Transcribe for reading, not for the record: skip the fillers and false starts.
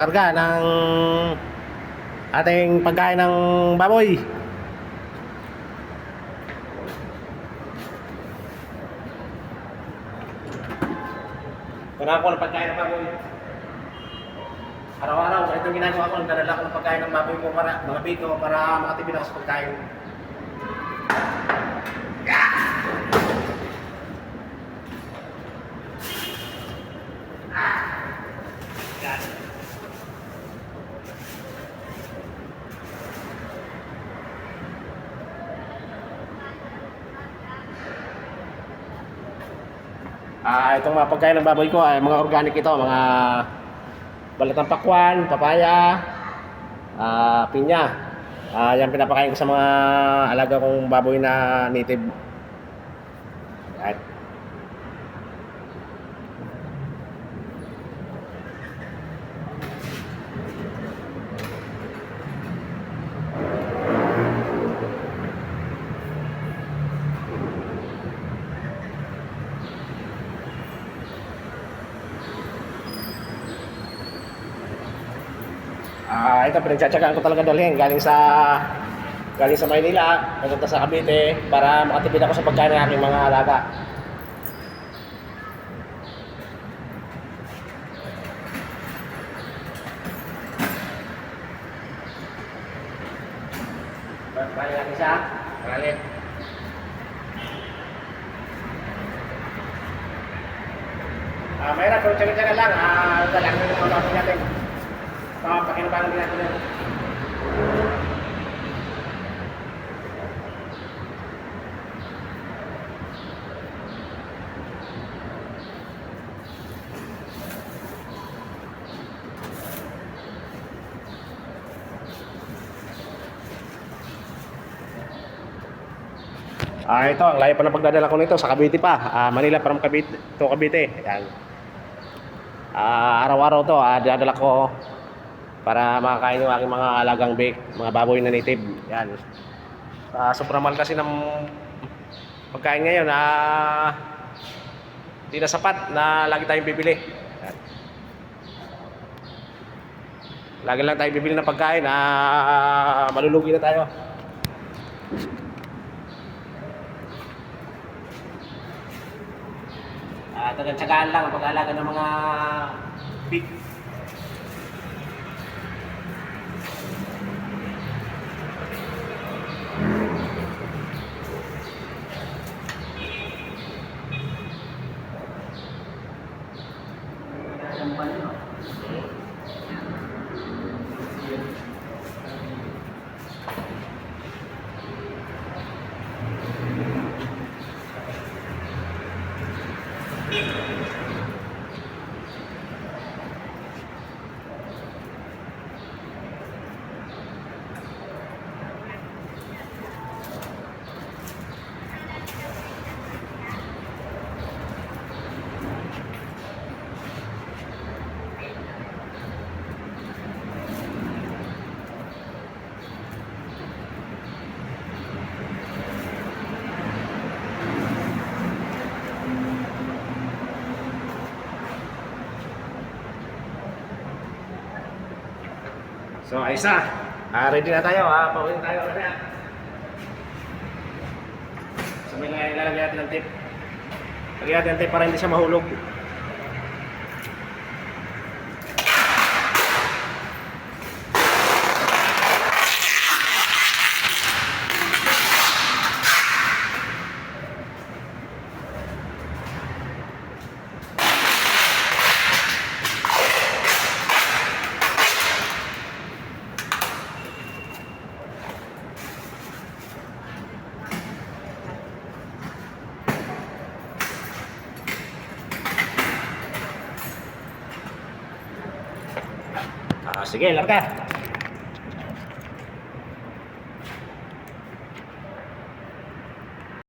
Karga ng ating pagkain ng baboy. Kunako ng pagkain ng baboy. Araw-araw, itong ginagawa ko, nagdadala ko ng pagkain ng baboy ko para mga bito para makatipid ako sa pagkain. Itong mga pagkain ng baboy ko ay mga organic ito, mga balat ng pakwan, papaya, pinya. Yan pinapakain ko sa mga alaga kong baboy na native. At ito pinagtsatsagaan ko talaga dalhin galing sa Maynila papunta sa Cavite para makatipid ako sa pagkain ng aking mga alaga. Balik natin siya. Balik. Mayroon, pero tsaga-tsaga lang. Dalang na naman natin natin. Pakinabangan din natin yan. Ito, ang layo pa ng pagdadala ko nito sa Cavite pa. Manila from Cavite to Cavite. Ayan. Araw-araw to, dadala ko para makakain yung aking mga alagang bake, mga baboy na native. Yan. Sobrang mahal kasi ng pagkain ngayon na hindi na sapat na lagi tayong bibili. Yan. Lagi lang tayong bibili ng pagkain na malulugi na tayo. Tagang-tsagaan lang ang pag-aalaga ng mga pig. So, ayos na. Ready na tayo. Pauwi na tayo. So, may ilalagay natin ng tape. Lagyan natin ng tape para hindi siya mahulog. Sige, larga.